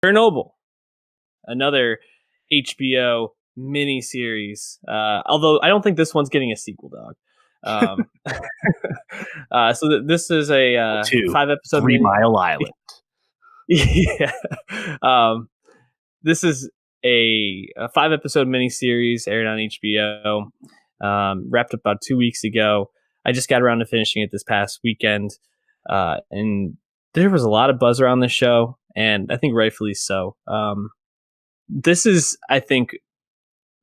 Chernobyl, another HBO miniseries. Although I don't think this one's getting a sequel, dog. Um, this is a Two, 5 episode 3 Mile Island. Yeah. Um, this is a 5 episode miniseries aired on HBO. Wrapped up about 2 weeks ago. I just got around to finishing it this past weekend, and there was a lot of buzz around the show, and I think rightfully so. This is, I think,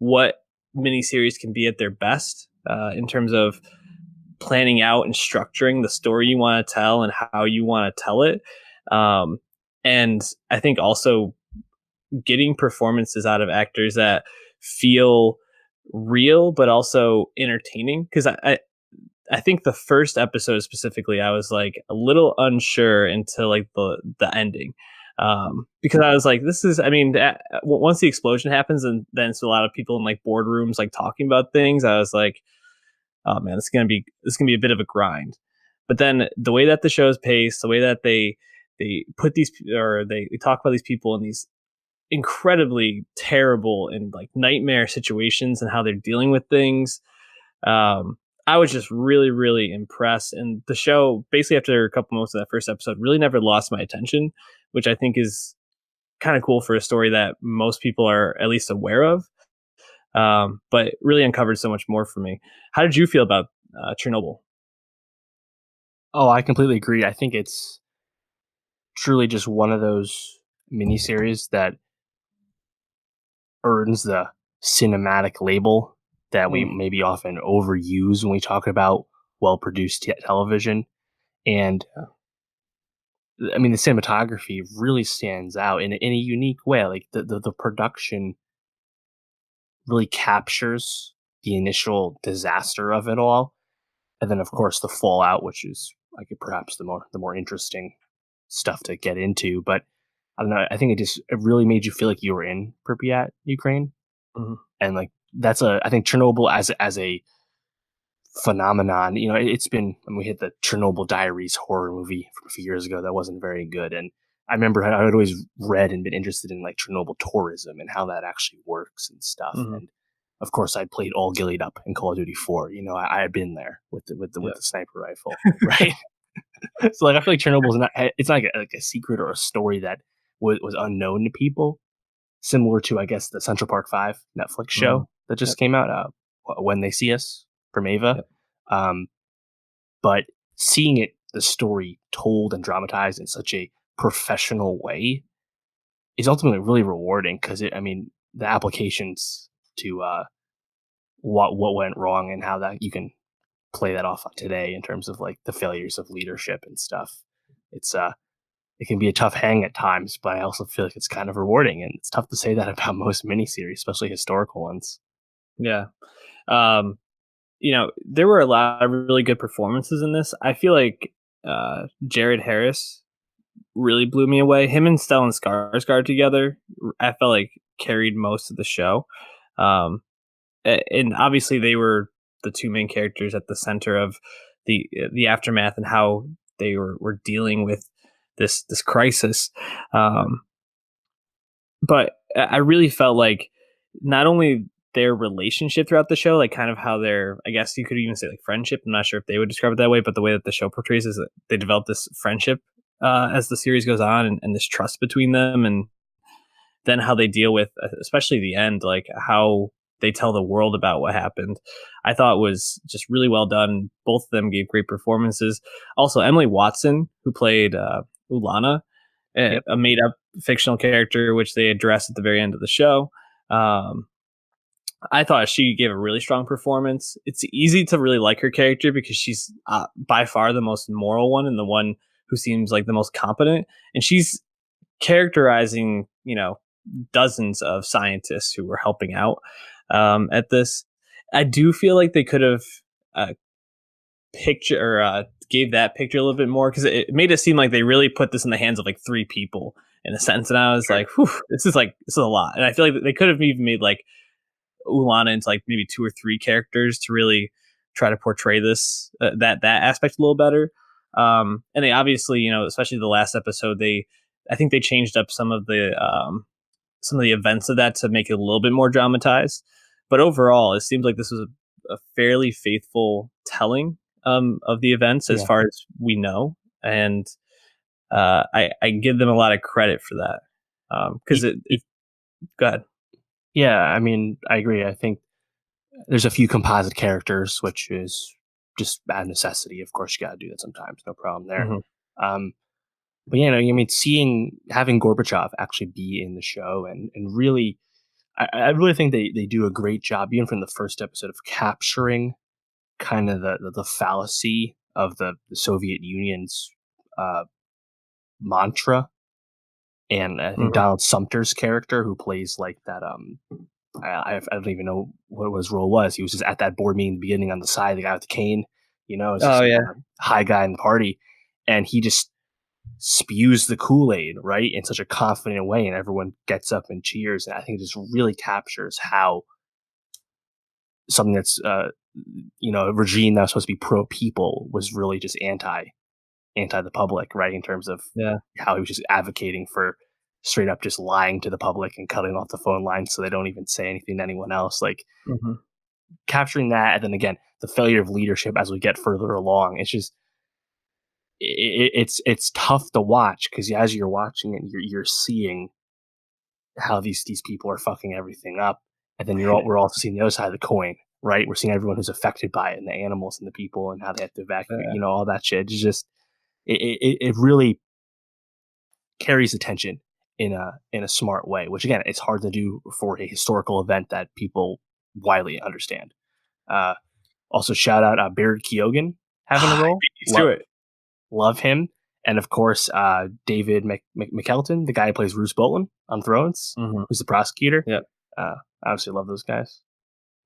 what miniseries can be at their best in terms of planning out and structuring the story you want to tell and how you want to tell it. And I think also getting performances out of actors that feel real but also entertaining, because I think the first episode specifically I was like a little unsure until like the ending, because I was like, this is, I mean, once the explosion happens and then it's a lot of people in like boardrooms like talking about things, I was like, oh man, this is gonna be a bit of a grind. But then the way that the show is paced, the way that they put these, or they talk about these people in these incredibly terrible and like nightmare situations and how they're dealing with things. I was just really, really impressed. And the show, basically after a couple months of that first episode, really never lost my attention, which I think is kind of cool for a story that most people are at least aware of. But really uncovered so much more for me. How did you feel about Chernobyl? Oh, I completely agree. I think it's truly just one of those miniseries that earns the cinematic label that we maybe often overuse when we talk about well-produced television. And I mean, the cinematography really stands out in a unique way. Like the production really captures the initial disaster of it all, and then of course the fallout, which is like perhaps the more interesting stuff to get into. But I don't know. I think it really made you feel like you were in Pripyat, Ukraine, Mm-hmm. and like I think Chernobyl as a phenomenon. You know, it's been. I mean, we hit the Chernobyl Diaries horror movie from a few years ago that wasn't very good, and I remember I had always read and been interested in like Chernobyl tourism and how that actually works and stuff. Mm-hmm. And of course, I played all gillied up in Call of Duty 4. You know, I had been there with Yeah. the sniper rifle, right? So like I feel like Chernobyl's not, it's not like a secret or a story that was unknown to people, similar to I guess the Central Park 5 Netflix Mm-hmm. show that Yep. just came out, When They See Us from Ava. Yep. But seeing the story told and dramatized in such a professional way is ultimately really rewarding because I mean the applications to what went wrong and how that you can play that off on today in terms of like the failures of leadership and stuff. It's it can be a tough hang at times, but I also feel like it's kind of rewarding, and it's tough to say that about most miniseries, especially historical ones. Yeah. Um, there were a lot of really good performances in this. I feel like Jared Harris really blew me away. Him and Stellan Skarsgård together, I felt like carried most of the show. And obviously they were the two main characters at the center of the aftermath and how they were dealing with this crisis. But I really felt like not only their relationship throughout the show, like kind of how their, I guess you could even say like friendship. I'm not sure if they would describe it that way, but the way that the show portrays is that they develop this friendship as the series goes on, and this trust between them, and then how they deal with, especially the end, like how they tell the world about what happened. I thought was just really well done. Both of them gave great performances. Also, Emily Watson, who played Ulana, Yep. a made up fictional character, which they address at the very end of the show. I thought she gave a really strong performance. It's easy to really like her character because she's by far the most moral one and the one who seems like the most competent. And she's characterizing, dozens of scientists who were helping out at this. I do feel like they could have picture or gave that picture a little bit more, because it made it seem like they really put this in the hands of like three people in a sense. And I was like, whew, this is a lot. And I feel like they could have even made like Ulana into like maybe two or three characters to really try to portray this that aspect a little better. And they obviously, especially the last episode, they I think they changed up some of the events of that to make it a little bit more dramatized. But overall, it seems like this was a fairly faithful telling of the events as Yeah. far as we know, and I give them a lot of credit for that because go ahead. Yeah, I mean, I agree. I think there's a few composite characters, which is just bad necessity. Of course, you got to do that sometimes. No problem there. Hmm. Um, but I mean, having Gorbachev actually be in the show and really, I really think they do a great job, even from the first episode, of capturing kind of the fallacy of the Soviet Union's uh, mantra. And I think Hmm. Donald Sumter's character, who plays like that, I don't even know what his role was. He was just at that board meeting in the beginning on the side, the guy with the cane. It's just Oh some yeah, kind of high guy in the party, and he just spews the Kool Aid right in such a confident way, and everyone gets up and cheers. And I think it just really captures how something that's a regime that was supposed to be pro people was really just anti the public, right? In terms of yeah. how he was just advocating for straight up just lying to the public and cutting off the phone lines so they don't even say anything to anyone else. Like Hmm. capturing that, and then again the failure of leadership as we get further along. It's just it's tough to watch because as you're watching it, you're seeing how these people are fucking everything up, and then we're also seeing the other side of the coin. Right, we're seeing everyone who's affected by it, and the animals and the people, and how they have to evacuate. Yeah, All that shit. It's just it really carries attention in a smart way, which again, it's hard to do for a historical event that people widely understand. Uh, Also, shout out Baird Keoghan having a I role. beat you to it. Love him, and of course, David McKelton, the guy who plays Roose Bolton on Thrones, Hmm. who's the prosecutor. Yeah, Obviously, love those guys.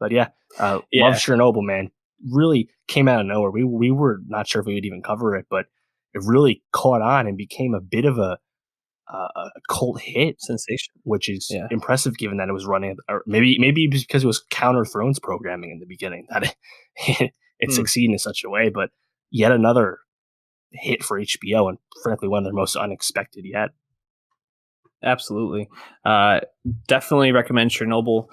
But yeah, love yeah, Chernobyl, man. Really came out of nowhere. We were not sure if we would even cover it, but it really caught on and became a bit of a cult hit, sensation. which is Yeah. impressive given that it was running, or maybe because it was counter Thrones programming in the beginning that it Hmm. succeeded in such a way. But yet another hit for HBO, and frankly one of their most unexpected yet. Absolutely. Definitely recommend Chernobyl.